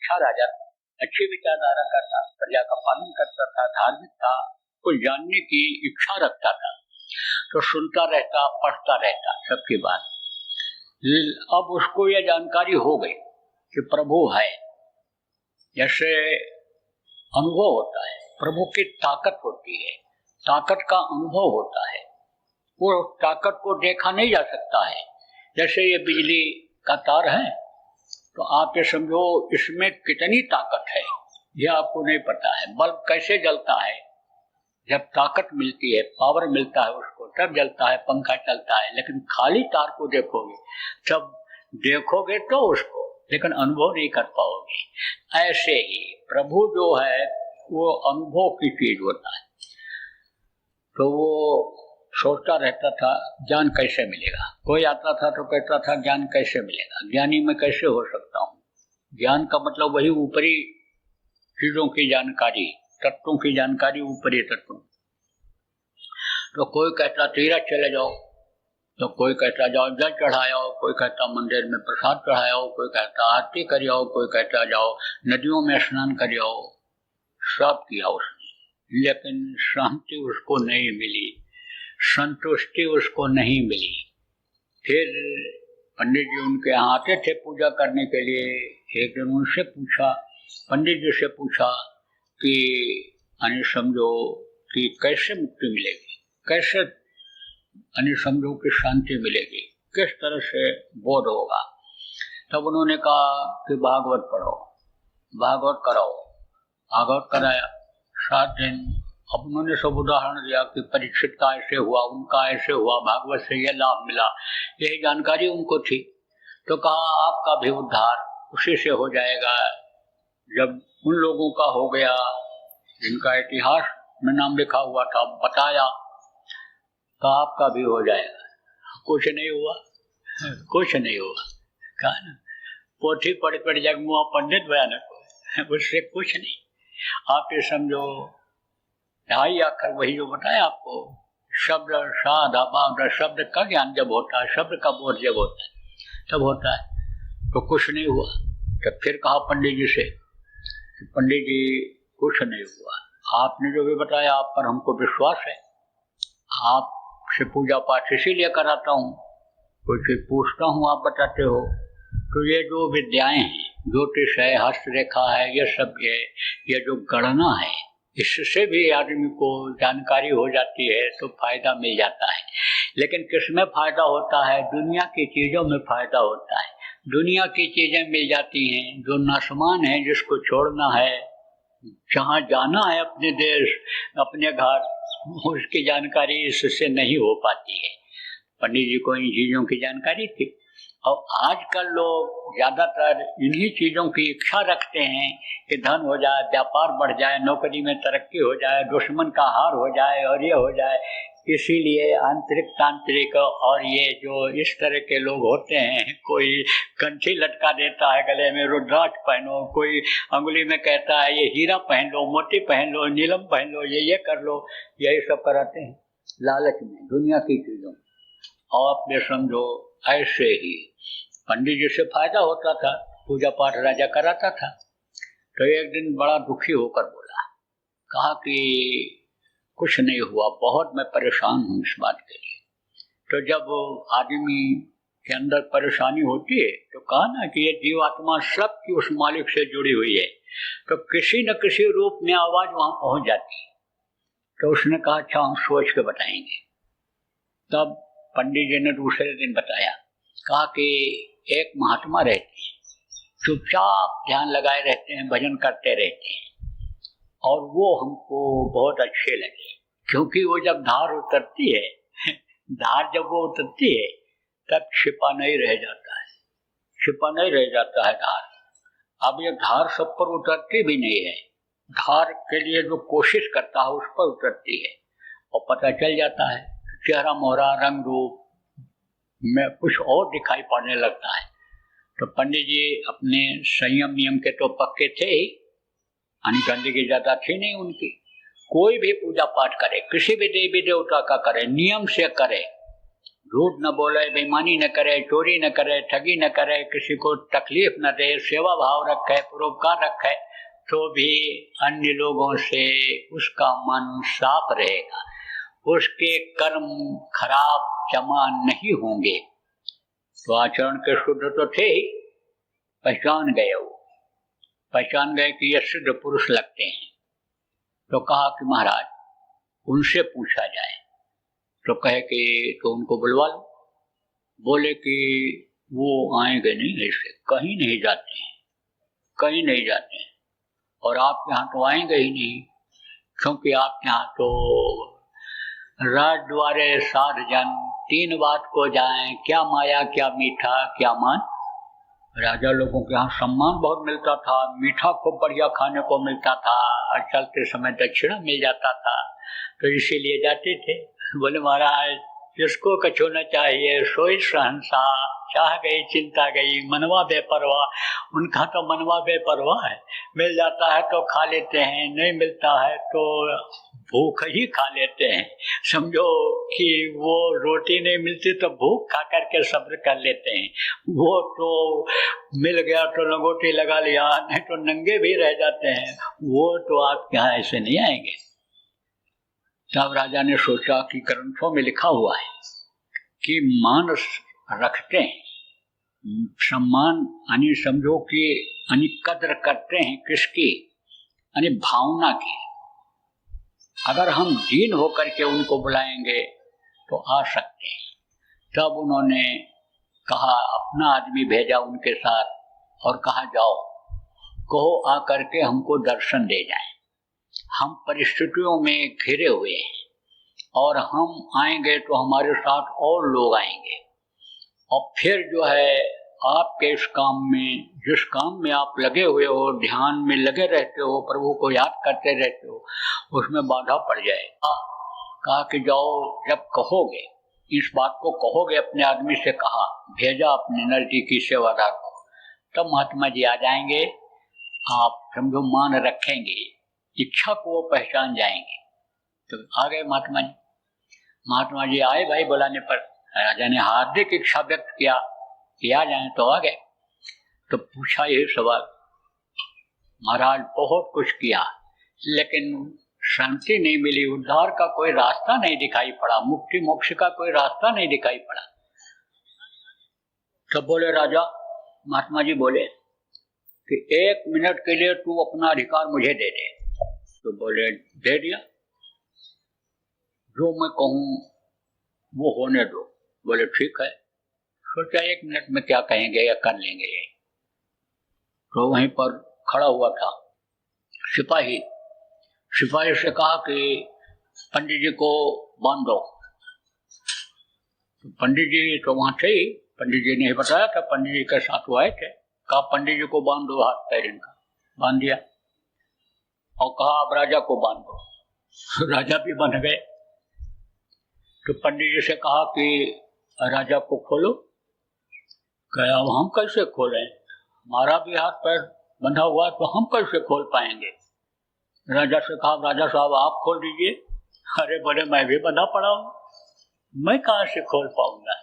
अच्छा राजा था, अच्छी विचारधारा का था, प्रजा का पालन करता था, धार्मिक था, कुछ जानने की इच्छा रखता था, तो सुनता रहता, पढ़ता रहता सबकी बात। अब उसको यह जानकारी हो गई कि प्रभु है, जैसे अनुभव होता है, प्रभु की ताकत होती है, ताकत का अनुभव होता है, वो ताकत को देखा नहीं जा सकता है। जैसे ये बिजली का तार है, तो आप ये समझो इसमें कितनी ताकत है, यह आपको नहीं पता है। बल्ब कैसे जलता है, जब ताकत मिलती है, पावर मिलता है उसको, तब जलता है, पंखा चलता है। लेकिन खाली तार को देखोगे, जब देखोगे तो उसको, लेकिन अनुभव नहीं कर पाओगे। ऐसे ही प्रभु जो है वो अनुभव की चीज होता है। तो वो सोचता रहता था ज्ञान कैसे मिलेगा। कोई आता था तो कहता था ज्ञान कैसे मिलेगा, ज्ञानी मैं कैसे हो सकता हूँ। ज्ञान का मतलब वही ऊपरी चीजों की जानकारी, तत्वों की जानकारी, ऊपरी तत्वों। तो कोई कहता तीरथ चले जाओ, तो कोई कहता जाओ जल चढ़ाओ, कोई कहता मंदिर में प्रसाद चढ़ाओ, कोई कहता आरती करियो, कोई कहता जाओ नदियों में स्नान करियो। सब किया उसने, लेकिन शांति उसको नहीं मिली, संतुष्टि उसको नहीं मिली। फिर पंडित जी उनके यहाँ आते थे पूजा करने के लिए। एक दिन उनसे पूछा, पंडित जी से पूछा कि यानी समझो कि कैसे मुक्ति मिलेगी, कैसे यानी समझो कि शांति मिलेगी, किस तरह से बोध होगा। तब उन्होंने कहा कि भागवत पढ़ो, भागवत कराओ। भागवत कराया 7 दिन। अब उन्होंने सब उदाहरण दिया कि परीक्षित का ऐसे हुआ, उनका ऐसे हुआ, भागवत से यह लाभ मिला, यही जानकारी उनको थी। तो कहा आपका भी उद्धार उसी से हो जाएगा। जब उन लोगों का हो गया जिनका इतिहास में नाम लिखा हुआ था, बताया, तो आपका भी हो जाएगा। कुछ नहीं हुआ, कुछ नहीं हुआ। कहा ना, पोथी पढ़ पढ़ जगमुआ पंडित भयानक, उससे कुछ नहीं। आप ये समझो ढाई अक्षर वही जो बताया आपको, शब्द साधा बाधा, शब्द का ज्ञान जब होता है, शब्द का बोध जब होता है तब होता है। तो कुछ नहीं हुआ। तब फिर कहा पंडित जी से, पंडित जी कुछ नहीं हुआ, आपने जो भी बताया आप पर हमको विश्वास है, आपसे पूजा पाठ इसीलिए कराता हूँ, कोई चीज पूछता हूँ आप बताते हो। तो ये जो विद्याएं हैं, ज्योतिष है, हस्तरेखा है, ये सब ये जो गणना है, इससे भी आदमी को जानकारी हो जाती है तो फायदा मिल जाता है। लेकिन किसमें फायदा होता है? दुनिया की चीजों में फायदा होता है। दुनिया की चीजें मिल जाती हैं जो नाशमान है, जिसको छोड़ना है, जहाँ जाना है अपने देश, अपने घर, उसकी जानकारी इससे नहीं हो पाती है। पंडित जी को इन चीजों की जानकारी थी। और आजकल लोग ज्यादातर इन्हीं चीजों की इच्छा रखते हैं कि धन हो जाए, व्यापार बढ़ जाए, नौकरी में तरक्की हो जाए, दुश्मन का हार हो जाए और ये हो जाए। इसीलिए आंतरिक तांत्रिक और ये जो इस तरह के लोग होते हैं, कोई कंठी लटका देता है गले में, रुद्राक्ष पहनो, कोई अंगुली में कहता है ये हीरा पहन लो, मोती पहन लो, नीलम पहन लो, ये कर लो, यही सब कराते हैं लालच में, दुनिया की चीजों। और आप ये समझो ऐसे ही पंडित जी से फायदा होता था, पूजा पाठ राजा कराता था। तो एक दिन बड़ा दुखी होकर बोला, कहा कि कुछ नहीं हुआ, बहुत मैं परेशान हूँ इस बात के लिए। तो जब आदमी के अंदर परेशानी होती है तो कहा ना कि ये जीवात्मा सबकी उस मालिक से जुड़ी हुई है, तो किसी न किसी रूप में आवाज वहां पहुंच जाती है। तो उसने कहा अच्छा हम सोच के बताएंगे। तब पंडित जी ने दूसरे दिन बताया, कहा कि एक महात्मा रहते हैं, चुपचाप ध्यान लगाए रहते हैं, भजन करते रहते हैं, और वो हमको बहुत अच्छे लगे, क्योंकि वो जब धार उतरती है, धार जब वो उतरती है तब छिपा नहीं रह जाता है, छिपा नहीं रह जाता है धार। अब ये धार सब पर उतरती भी नहीं है, धार के लिए जो कोशिश करता है उस पर उतरती है, और पता चल जाता है चेहरा मोहरा रंग रूप में कुछ और दिखाई पड़ने लगता है। तो पंडित जी अपने संयम नियम के तो पक्के थे ही, यानी गंदगी ज्यादा थी नहीं उनकी। कोई भी पूजा पाठ करे, किसी भी देवी देवता का करे, नियम से करे, झूठ न बोले, बेईमानी न करे, चोरी न करे, ठगी न करे, किसी को तकलीफ न दे, सेवा भाव रखे, परोपकार रखे, तो भी अन्य लोगों से उसका मन साफ रहेगा, उसके कर्म खराब जमा नहीं होंगे। तो आचरण के शुद्ध तो थे ही, पहचान गए, वो पहचान गए कि ये सिद्ध पुरुष लगते हैं। तो कहा कि महाराज उनसे पूछा जाए। तो कहे कि तो उनको बुलवा लो। बोले कि वो आएंगे नहीं, ऐसे कहीं नहीं जाते हैं, कहीं नहीं जाते हैं, और आप यहाँ तो आएंगे ही नहीं, क्योंकि आप यहाँ तो राज द्वारे साध जन, 3 बात को जाएं, क्या माया क्या मीठा क्या मान। राजा लोगों के यहाँ सम्मान बहुत मिलता था, मीठा खूब बढ़िया खाने को मिलता था, और चलते समय दक्षिणा मिल जाता था, तो इसीलिए जाते थे। बोले महाराज जिसको कछु न चाहिए सोई शहंशाह, चाह गई चिंता गई, मनवा बेपरवाह। उनका तो मनवा बेपरवाह है, मिल जाता है तो खा लेते हैं, नहीं मिलता है तो भूख ही खा लेते हैं। समझो कि वो रोटी नहीं मिलती तो भूख खा करके सब्र कर लेते हैं, वो तो मिल गया तो लंगोटी लगा लिया, नहीं तो नंगे भी रह जाते हैं। वो तो आपके यहाँ ऐसे नहीं आएंगे। तब राजा ने सोचा कि ग्रंथों में लिखा हुआ है कि मान रखते हैं, सम्मान यानी समझो कि यानी कद्र करते हैं किसकी, यानी भावना की। अगर हम दीन होकर के उनको बुलाएंगे तो आ सकते हैं। तब उन्होंने कहा, अपना आदमी भेजा उनके साथ और कहा जाओ कहो आकर के हमको दर्शन दे जाए, हम परिस्थितियों में घिरे हुए हैं और हम आएंगे तो हमारे साथ और लोग आएंगे, और फिर जो है आपके इस काम में, जिस काम में आप लगे हुए हो, ध्यान में लगे रहते हो, प्रभु को याद करते रहते हो, उसमें बाधा पड़ जाएगा। कहा कि जाओ जब कहोगे, इस बात को कहोगे, अपने आदमी से कहा, भेजा अपने नजदीकी सेवादार को, तब महात्मा जी आ जाएंगे। आप समझो मान रखेंगे, इच्छा को वो पहचान जाएंगे। तो आ गए महात्मा जी। महात्मा जी आए भाई बुलाने पर। राजा ने हार्दिक इच्छा व्यक्त किया कि आ जाए, तो आ गए। तो पूछा ये सवाल, महाराज बहुत कुछ किया लेकिन शांति नहीं मिली, उद्धार का कोई रास्ता नहीं दिखाई पड़ा, मुक्ति मोक्ष का कोई रास्ता नहीं दिखाई पड़ा। तब बोले राजा, महात्मा जी बोले कि 1 मिनट के लिए तू अपना अधिकार मुझे दे दे। तो बोले दे दिया, जो मैं कहूं वो होने दो। बोले ठीक है। सोचा 1 मिनट में क्या कहेंगे या कर लेंगे ये। तो वहीं पर खड़ा हुआ था सिपाही, सिपाही से कहा कि पंडित जी को बांध दो। तो पंडित जी तो वहां थे ही, पंडित जी ने बताया था, पंडित जी के साथ वो आए थे। कहा पंडित जी को बांध दो, हाथ पैर इनका। बांध दिया और कहा अब राजा को बांध दो। राजा भी बंध गए। तो पंडित जी से कहा कि राजा को खोलो। कहा अब हम कैसे खोलें, हमारा भी हाथ पैर बंधा हुआ तो हम कैसे खोल पाएंगे। राजा से कहा राजा साहब आप खोल दीजिए। अरे बोले मैं भी बंधा पड़ा हूं, मैं कहां से खोल पाऊंगा।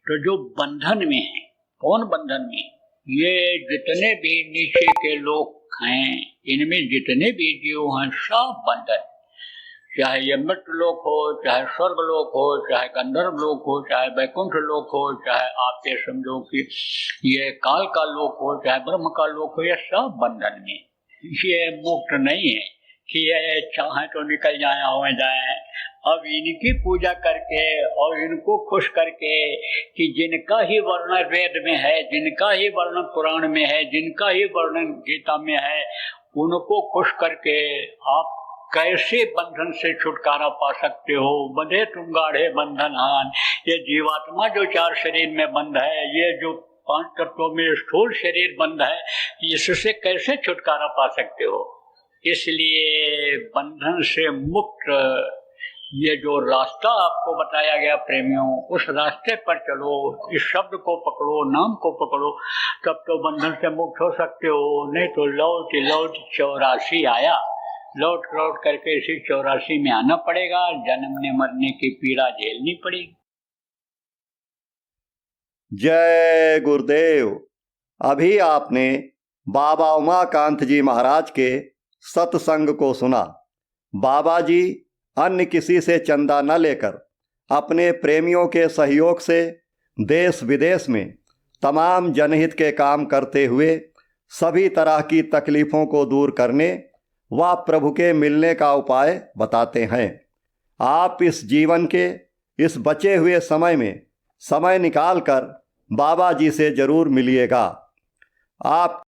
तो जो बंधन में है, कौन बंधन में, ये जितने भी नीचे के लोग हैं, इनमें जितने भी जीव हैं सब बंधन, चाहे ये मृत्यु लोक हो, चाहे स्वर्ग लोक हो, चाहे गंधर्व लोक हो, चाहे वैकुंठ लोक हो, चाहे आप ये समझो कि ये काल का लोक हो, चाहे ब्रह्म का लोक हो, ये सब बंधन में। ये मुक्त नहीं है कि ये चाहे तो निकल जाए हो जाए। अब इनकी पूजा करके और इनको खुश करके कि जिनका ही वर्णन वेद में है, जिनका ही वर्णन पुराण में है, जिनका ही वर्णन गीता में है, उनको खुश करके आप कैसे बंधन से छुटकारा पा सकते हो। बंधे तुम गाढ़े बंधन हान। ये जीवात्मा जो 4 शरीर में बंध है, ये जो 5 तत्वों में स्थूल शरीर बंध है, इससे कैसे छुटकारा पा सकते हो। इसलिए बंधन से मुक्त ये जो रास्ता आपको बताया गया प्रेमियों, उस रास्ते पर चलो, इस शब्द को पकड़ो, नाम को पकड़ो, तब तो बंधन से मुक्त हो सकते हो। नहीं तो लौट लौट 84 आया, लौट लौट करके इसी 84 में आना पड़ेगा, जन्मने मरने की पीड़ा झेलनी पड़ेगी। जय गुरुदेव। अभी आपने बाबा उमाकांत जी महाराज के सत्संग को सुना। बाबा जी अन्य किसी से चंदा न लेकर अपने प्रेमियों के सहयोग से देश विदेश में तमाम जनहित के काम करते हुए सभी तरह की तकलीफ़ों को दूर करने व प्रभु के मिलने का उपाय बताते हैं। आप इस जीवन के इस बचे हुए समय में समय निकालकर बाबा जी से ज़रूर मिलिएगा। आप